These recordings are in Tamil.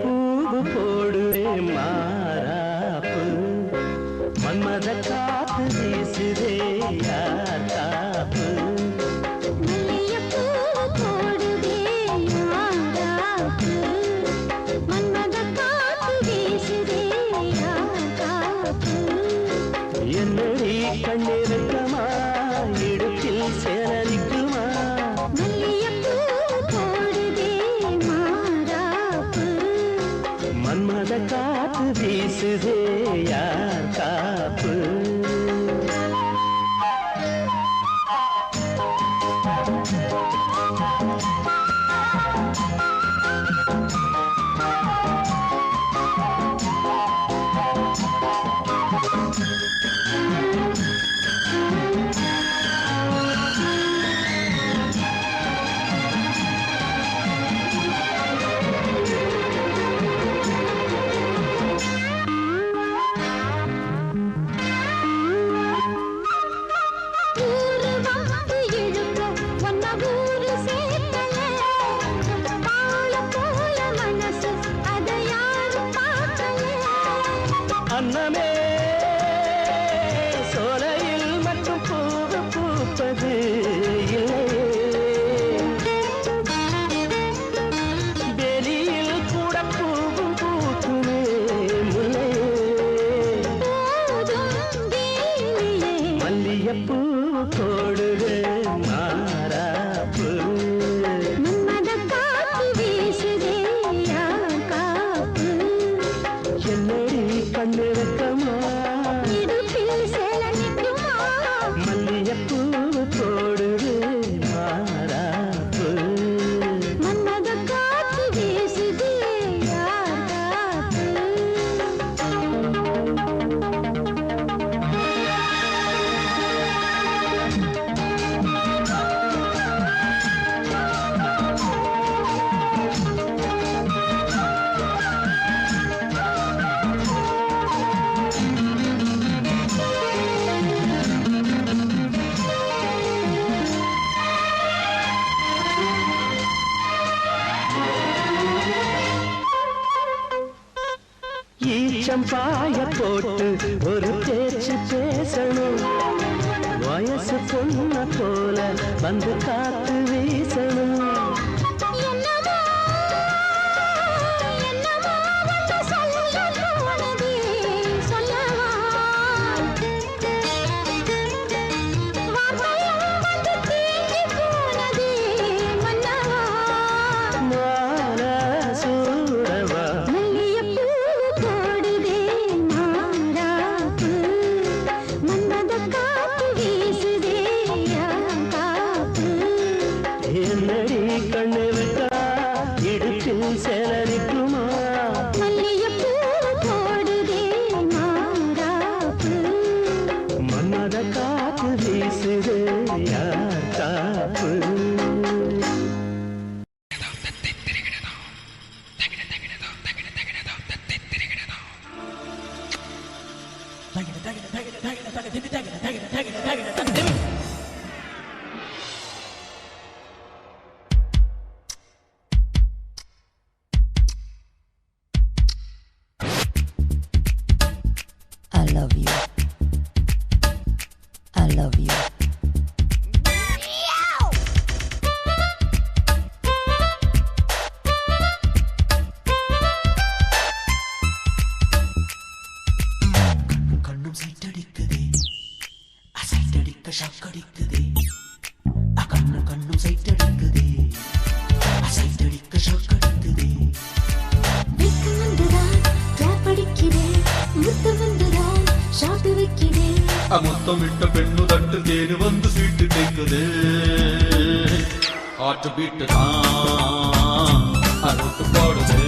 பூவு போடுவே மாறாப்பு மன்மத காத்து வீசுதே யார் காப்பு என்னடி கண்ணிருக்கமா இடுப்பில் சேரலிக்குமா மன்மத காத்து வீசுதே யார் காப்பு அன்னமே சோலையில் மட்டும் பூவு பூப்பது வெளியில் கூட பூவும் பூக்குமே முல்லை மல்லியப்பூ போடுது மாறாப்பு கண்ணிருக்கமா மல்லியப்பூ போடுது மாறாப்பு மன்மத காத்து வீசுதே யார் காப்பு ஈச்சம்பாய போட்டு ஒரு பேச்சு பேசணும் வயசு பொண்ண போல வந்து காத்து வீசணும் என்னடி கண்ணிருக்கா இடுப்பில் சேலரிக்குமா மல்லியப்பூ போடுதே மாறாப்பு மன்மத காத்து வீசுதே யார் காப்பு I love you. I love you. கண்ணும் சைட்டடிக்குதே அசைட்டடிக்க ஷாக்கடிக்குதே கண்ணும் சைட்டடிக்குதே அசைட்டடிக்க ஷாக்கடிக்குதே வெக்கு வந்துதான் கிளாப் அடிக்கிறேன் முத்து வந்துதான் ஷாட்டு வைக்கிறேன் முத்தமிட்ட பெண்ணு தட்டு தேனு வந்து சீட்டு கேட்குதே ஆட்டு பீட்டு தான் அறுத்து போடுதே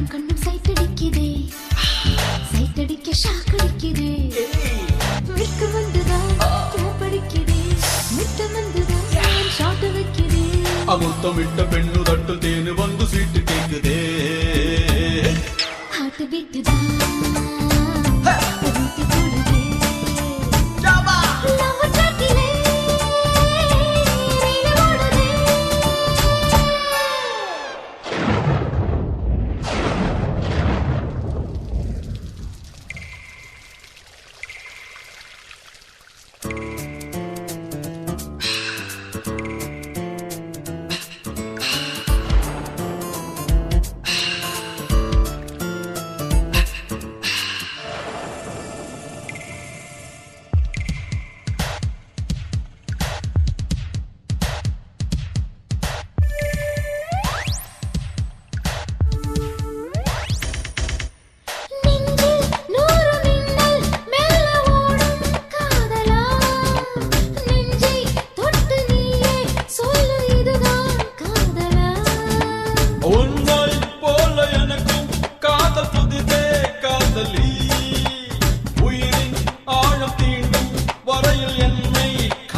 கண்ணும் சைட்டடிக்குதே சைட்டடிக்க ஷாக் அடிக்குதே வெக்கு வந்துதான் கிளாப் அடிக்கிறேன் முத்து வந்துதான் ஷாட்டு வைக்கிறேன் முத்தமிட்ட பெண்ணு தட்டு தேனு வந்து சீட்டு கேட்குதே ஹார்ட் பீட் தான் ரூட் போடுதே லவ் ட்ராக்கில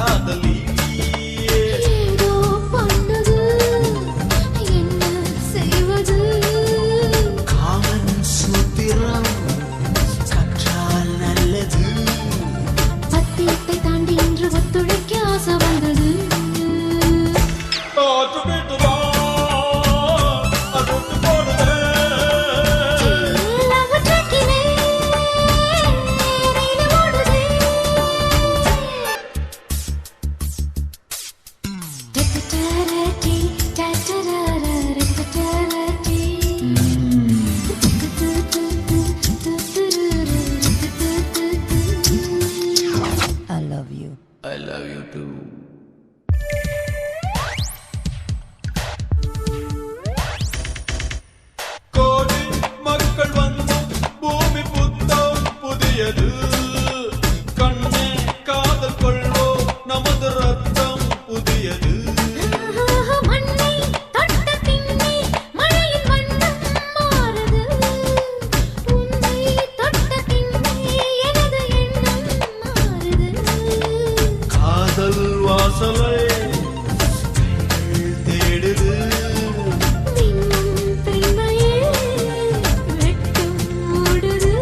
காதலி ஏதோ பண்ணது என்ன செய்வது காமன் சூத்திரம் கற்றால் நல்லது சத்தியத்தை தாண்டி இன்று ஒத்துழைக்க ஆசை வந்தது லவ் ட்ராக்கிலே ரயில் ஓடுதே டட்டரட்டி டட்டரரரட்டரட்டி I love you. I love you too. கோடி மக்கள் வந்து பூமி புத்தம் புதியது கண்ணே காதல் கொள்வோ நமது ரத்தம் புதியது மண்ணை தொட்ட பின்னே மழையின் வண்ணம் மாறுது உன்னை தொட்ட பின்னே எனது எண்ணம் மாறுது காதல் வாசலை தேடுது மின்னும் பெண்மையே வெட்கம் ஓடுது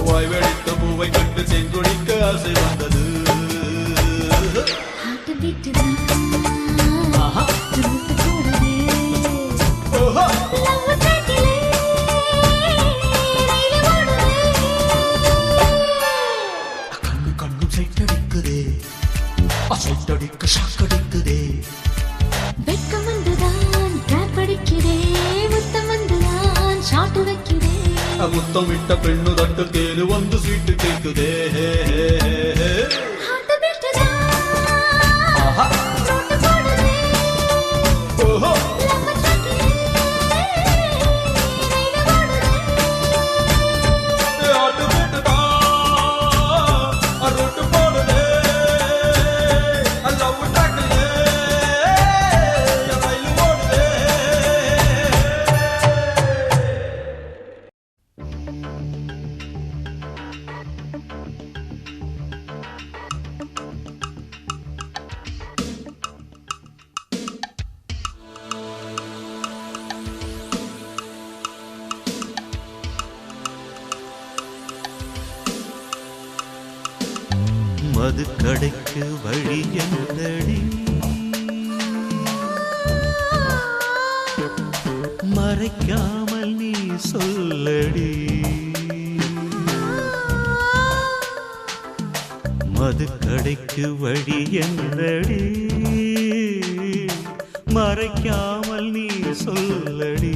வாய் வெடித்த பூவை கண்டு செங்கொடிக்க ஆசை வந்தது ஹார்ட் பீட்டுதான் துருத்து போடுதே ஓஹோ லவ் ட்ராக்கிலே ரயில் ஓடுதே கண்ணும் சைட்டடிக்குதே அசைட்டடிக்க ஷாக்கடிக்குதே வெட்கம் வந்துதான் ட்ராப் அடிக்கிறே முத்தம் வந்துதான் ஷாட் வைக்கிறே முத்தமிட்ட பெண்ணு தட்டு தேனு வந்து சீட்டு கேட்குதே ஹார்ட் பீட்டுதான் துருத்து போடுதே ஓஹோ லவ் ட்ராக்கிலே ரயில் ஓடுதே ஆட்டு போட்டுதான் அருட்டு போடுதே லவ் டாக்கிலே ரயில் ஓடுதே மதுக்கடைக்கு வழி என்னடி மறைக்காமல் நீ சொல்லடி மதுக்கடைக்கு வழி என்னடி மறைக்காமல் நீ சொல்லடி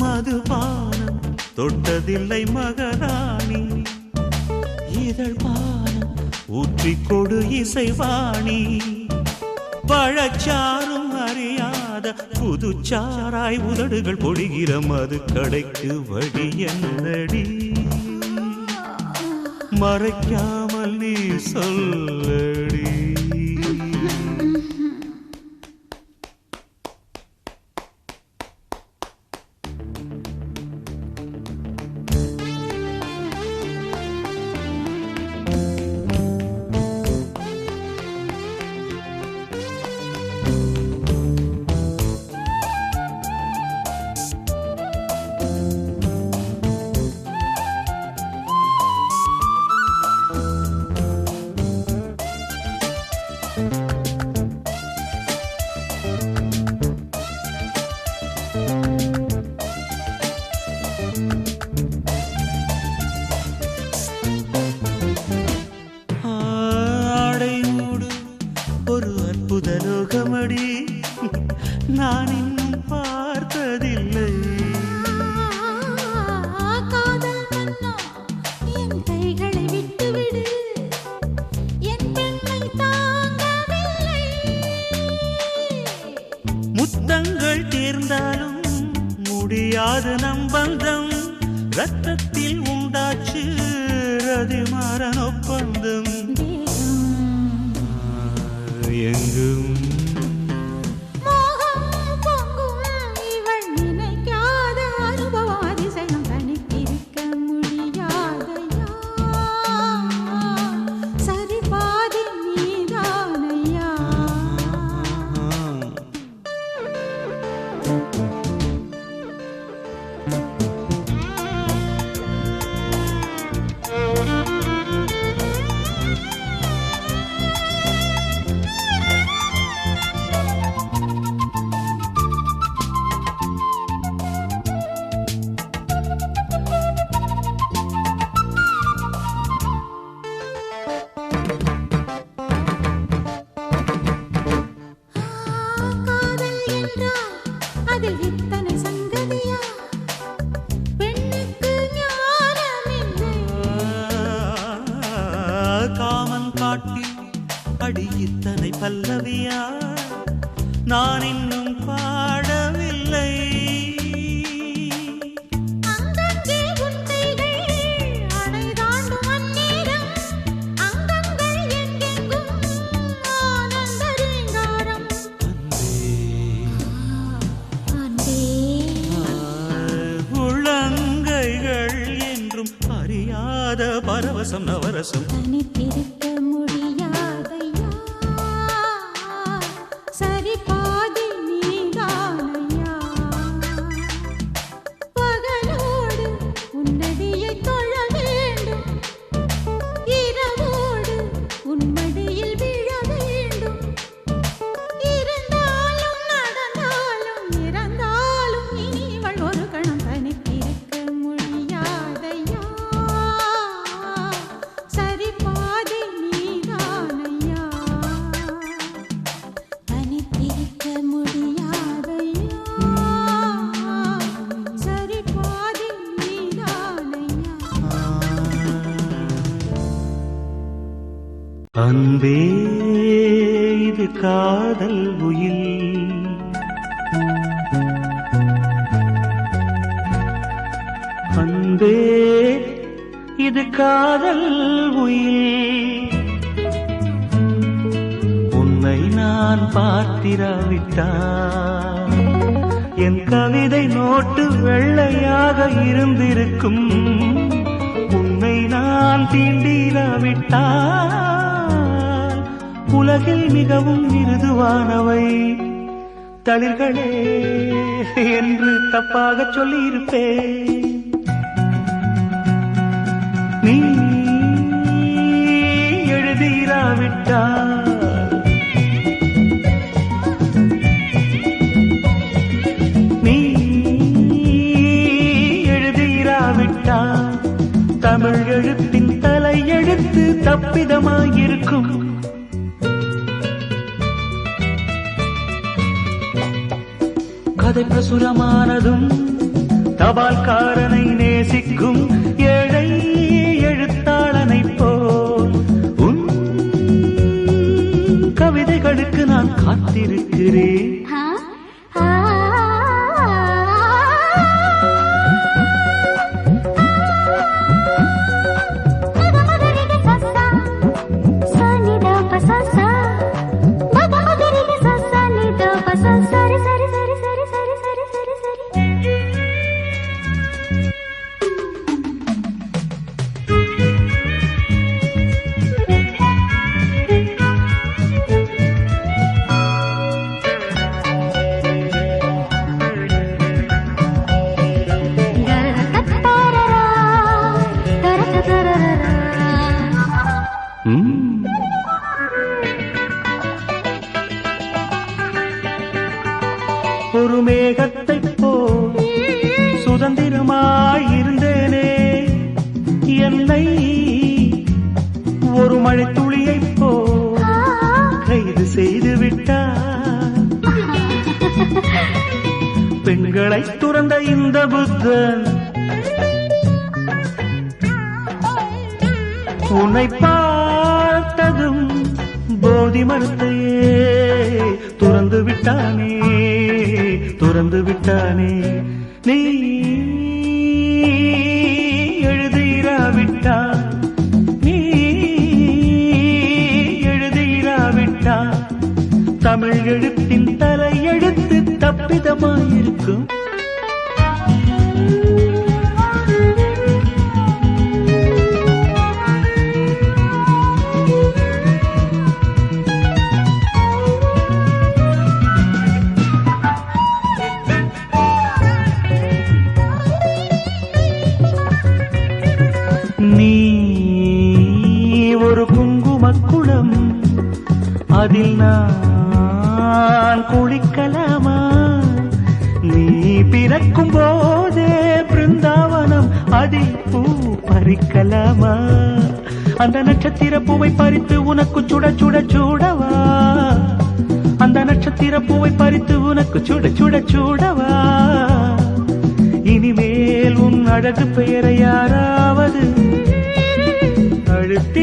மதுபானம் தொட்டதில்லை மகராணி இதழ் பானம் ஊற்றிக் கொடு இசைவாணி பழச்சாரும் அறியாத புதுச்சாராய் உதடுகள் பொழிகிற மதுக்கடைக்கு வழி என்னடி மறைக்காமல் நீ சொல்லடி அற்புதலோகமடி நான் இன்னும் பார்த்ததில்லை. காதல் மன்னா என் கைகளை விட்டுவிடு, என் பெண்மை தாங்கவில்லை. முத்தங்கள் தேர்ந்தாலும் முடியாது நம் பந்தம், ரத்தத்தில் உண்டாச்சு ரதிமாறன் ஒப்பந்தம். எங்கும் மோகம் பொங்கும் இவள் நினைக்காத அனுபவ அதிசயம் தனித்திருக்க முடியாதையா. சரி காமன் காட்டி அடி இத்தனை பல்லவியா நான் இன்னும் பாடவில்லை. அங்கங்கே உன்னைகள் அணை தாண்டும் அந்நேரம் அங்கங்கள் எங்கெங்கும் ஆனந்த ரீங்காரம். அன்பே உள்ளங்கைகள் என்றும் அறியாத பரவசம் நவரசம். தனித்திருக்க முடியாதையா சரி பாதி நீதானையா. பகலோடு உன்னடியை தொழ வேண்டும் இரவோடு உன்மடியில் விழ வேண்டும். இருந்தாலும் நடந்தாலும் இறந்தாலும் இனிவள் ஒரு கணம் தனித்திருக்க முடியாதையா சரி பாதி நீதானையா. தனித்திருக்க முடியாதையா சரி பாதி நீதானையா. அன்பே இது காதல் உயில், அன்பே இது காதல் உயில். உன்னை நான் பார்த்திராவிட்டால் என் கவிதை நோட்டு வெள்ளையாக இருந்திருக்கும். உன்னை நான் தீண்டிராவிட்டால் உலகில் மிகவும் மிருதுவானவை தளிர்களே என்று தப்பாக சொல்லியிருப்பேன். நீ எழுதிராவிட்டால் நீ எழுதிராவிட்டால் தமிழ் எழுத்தின் தலை எழுத்து தப்பிதமாயிருக்கும். கதை பிரசுரமானதும் தபால்காரனை நேசிக்கும் ஏழை எழுத்தாளனை போல் உன் கவிதைகளுக்கு நான் காத்திருக்கிறேன். ஒரு மேகத்தைப் போல் சுதந்திரமாயிருந்தேனே, என்னை ஒரு மழை துளியைப் போல் கைது செய்து விட்டார். பெண்களை துறந்த இந்த புத்தன் உன்னை பார்த்ததும் போதி மரத்தையே துறந்து விட்டானே, துறந்து விட்டானே. நீ எழுதிராவிட்டால் நீ எழுதிராவிட்டால் தமிழ் எழுத்தின் தலை எழுத்து தப்பிதமாயிருக்கும். நீ ஒரு குங்குமக்குளம், அதில் நான் குளிக்கலாமா? நீ பிறக்கும் போதே பிருந்தாவனம், அதில் பூ பறிக்கலாமா? அந்த நட்சத்திர பூவை பறித்து உனக்கு சுட சுட சூடவா? அந்த நட்சத்திர பூவை பறித்து உனக்கு சுட சுட சூடவா? இனிமேல் உன் அழகு பெயரை யாராவது அழுத்தி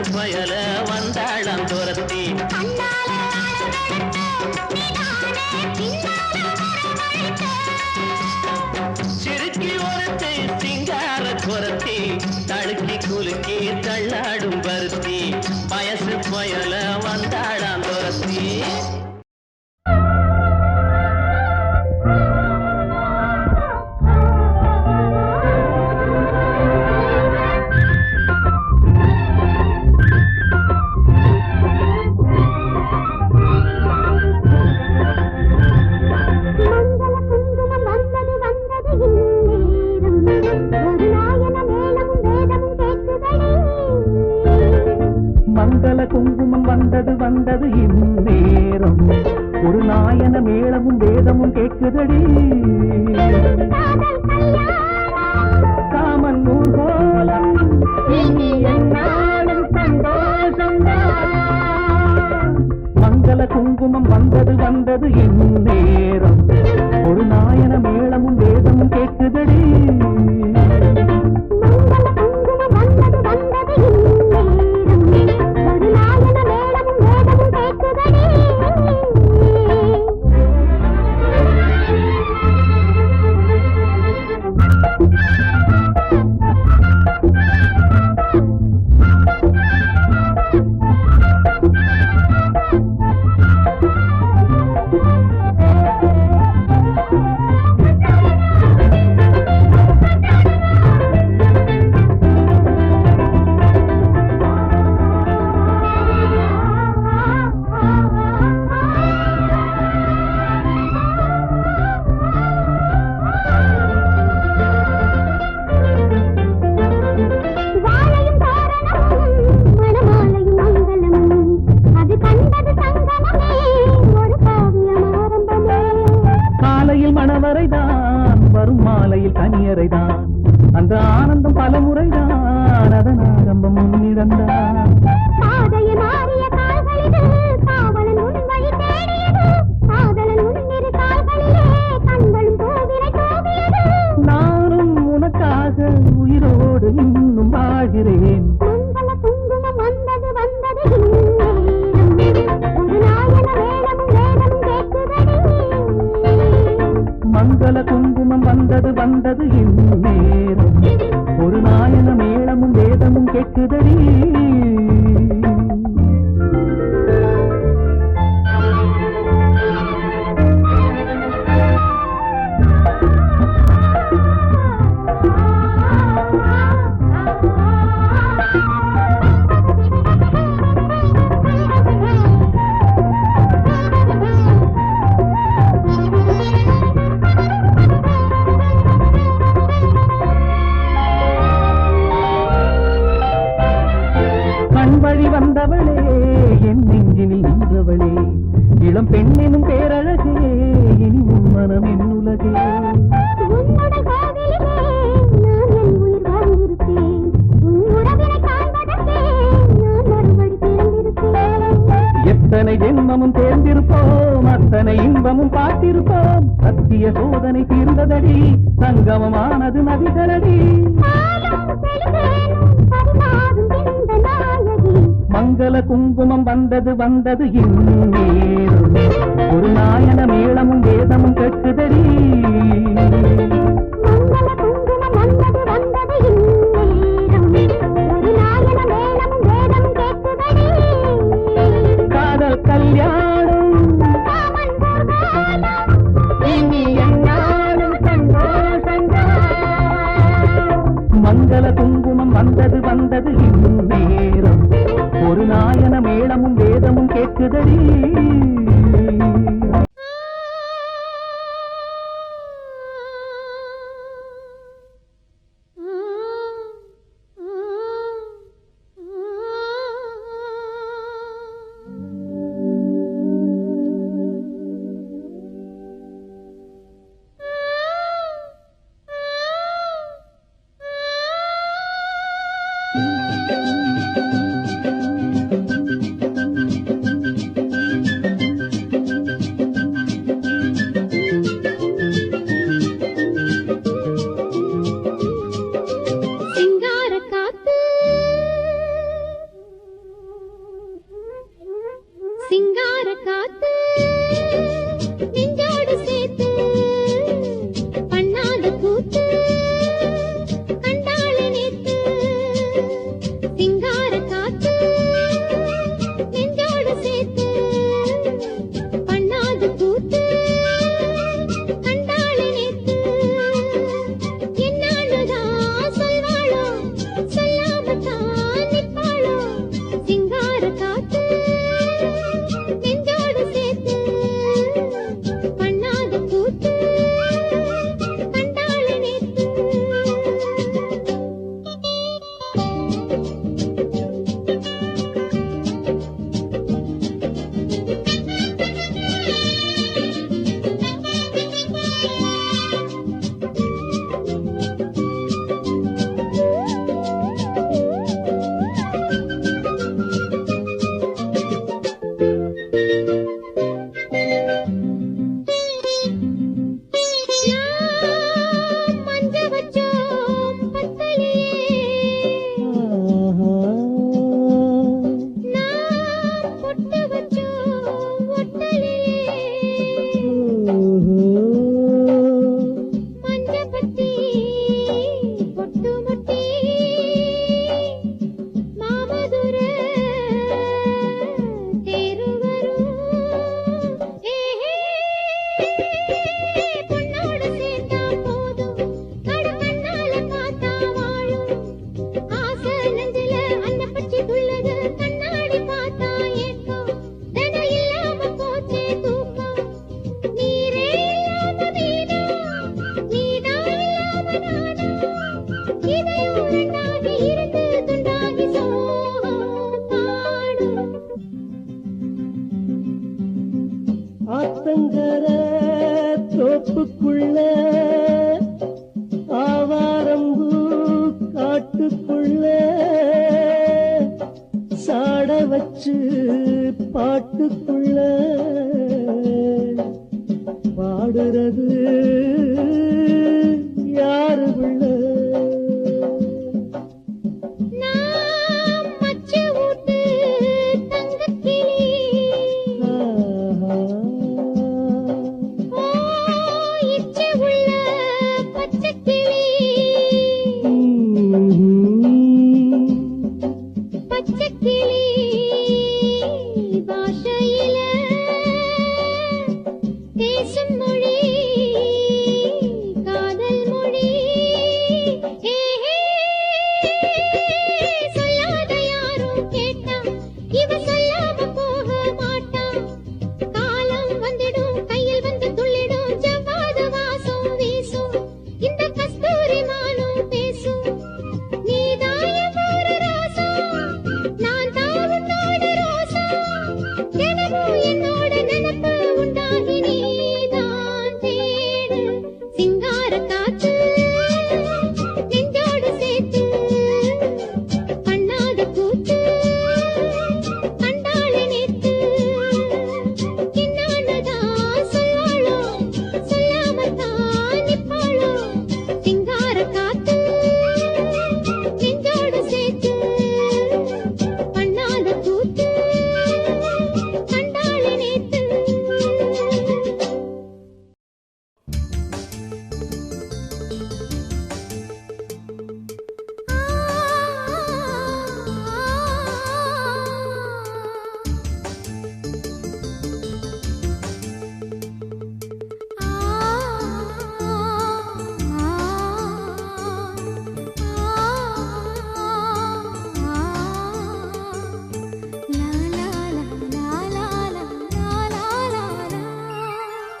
வயசு பயல வந்தாளாம் துரத்தி சிறுக்கி ஒருத்தை சிங்கார குரத்தி தழுக்கி குலுக்கி தள்ளாடும் பருத்தி வயசு பயல வந்தாளாம் துரத்தி மங்கள குங்குமம் வந்தது வந்தது இந்நேரம் ஒரு நாயன மேளமும் வேதமும் கேட்குதடி காமன் ஊர்கோலம் இனி என்னாலும் சந்தோஷம்தான் மங்கள குங்குமம் வந்தது வந்தது இந்நேரம் ஒரு நாயன மேளமும் வேதமும் கேட்குதடி மணவரைதான் வரும் மாலையில் கனியரைதான் அந்த ஆனந்தம் பல முறைதான் அதன் ஆரம்பம் முன்னிடந்தான் நானும் உனக்காக உயிரோடு இன்னும் வாழ்கிறேன் மங்கள குங்குமம் வந்தது வந்தது இந்நேரம் ஒரு நாயன மேளமும் வேதமும் கேட்குதடி வழி வந்தவளே என் நெஞ்சினில் நின்றவளே இளம் பெண்ணினும் பேரழகே இனி உன் மனம் என் உலகே எத்தனை ஜென்மமும் தேர்ந்திருப்போம் அத்தனை இன்பமும் பார்த்திருப்போம் சத்திய சோதனை தீர்ந்ததடி சங்கமமானது நதிகளடி மங்கள குங்குமம் வந்தது வந்தது இந்நேரம் ஒரு நாயன மேளமும் வேதமும் கேட்குதடி காதல் கல்யாணம் இனி என்னாலும் சந்தோஷங்கள் மங்கள குங்குமம் வந்தது வந்தது இந்நேரம் ஒரு நாயன மேளமும் வேதமும் கேட்குதடி வச்சு பாட்டுக்குள்ள பாடுறது யாரு பிள்ள?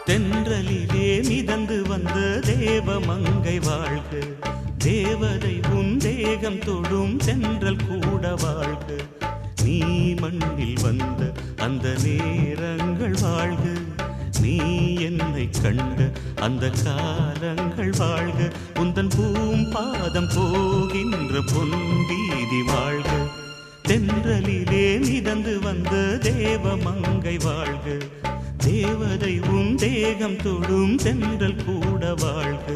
தென்றலிலே மிதந்து வந்த தேவமங்கை வாழ்க, தேவதை உன் தேகம் தொடும் தென்றல் கூட வாழ்க. நீ மண்ணில் வந்த அந்த நேரங்கள் வாழ்க, நீ என்னை கண்ட அந்த காலங்கள் வாழ்க. உந்தன் பூம்பாதம் போகின்ற பொன் வீதி வாழ்க. தென்றலிலே மிதந்து வந்த தேவமங்கை வாழ்க, தேவதை உன் தேகம் தொடும் தென்றல் கூட வாழ்க.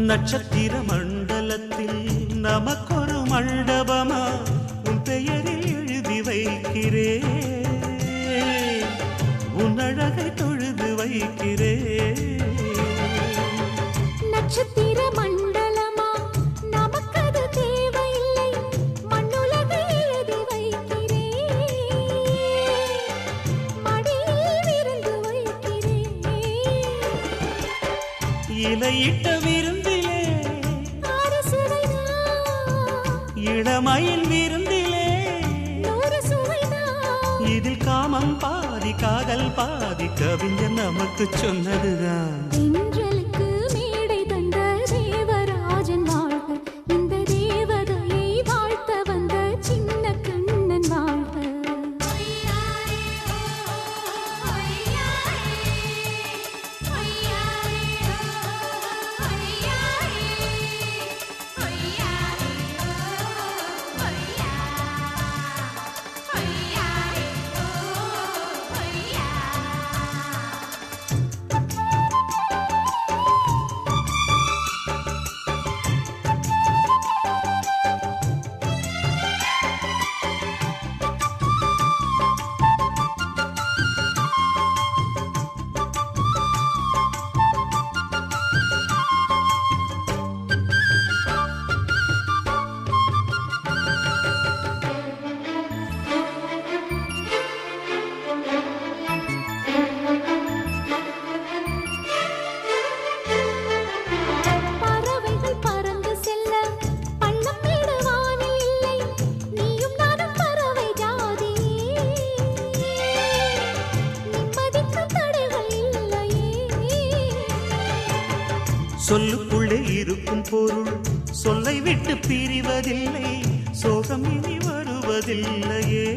நட்சத்திர மண்டலத்தில் நமக்கொரு மண்டபமா உன் பெயரில் எழுதி வைக்கிறேன், உன் அழகை தொழுது வைக்கிறேன். நட்சத்திர மண்டலமா நமக்கது தேவையில்லை, மண்ணுலகை எழுதி வைக்கிறேன், மடியில் விருந்து வைக்கிறேன். இலையிட்ட விருந்திலே இளமயில் விருந்திலே இதில் காமம் பாதி காதல் பாதி கவிஞர் நமக்கு சொன்னதுதான். தென்றலுக்கு மேடை தந்த தேவராஜன் வாழ்க, இந்த தேவதையை வாழ்த்த வந்த சின்ன கண்ணன் வாழ்க. சொல்லுக்குள்ளே இருக்கும் பொருள் சொல்லை விட்டு பிரிவதில்லை, சோகம் இனி வருவதில்லையே.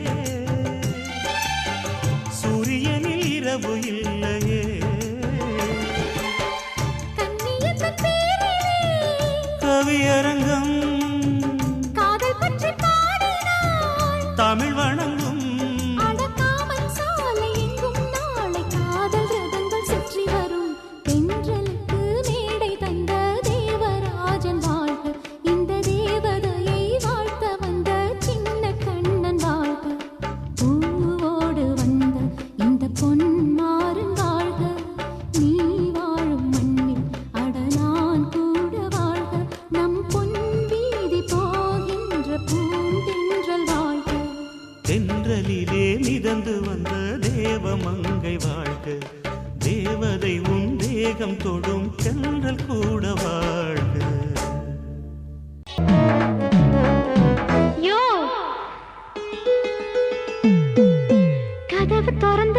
சூரியனில் இரவு இல்லையே. கண்ணியத்தின் பேரிலே கவியரங்கம் காதல் பற்றி பாடினாள். தமிழ் வணங்கும் அடக்காமல் சாலை எங்கும் நாளை காதல் ரதங்கள் சுற்றி வரும். தென்றலுக்கு மேடை தந்த தேவராஜன் வாழ்க, இந்த தேவதையை வாழ்த்த வந்த சின்ன கண்ணன் வாழ்க. பூவோடு வந்த இந்த பொன்மாறன் வாழ்க, நீ வாழும் மண்ணில் அட நான் கூட வாழ்க. நம் பொன் வீதி போகின்ற பூந்தென்றல் வாழ்க. தென்றலிலே மிதந்து வந்த தேவமங்கை வாழ்க, தேவதை உன் தேகம் தொடும் தென்றல் கூட வாழ்க. யோ, கதவு திறந்து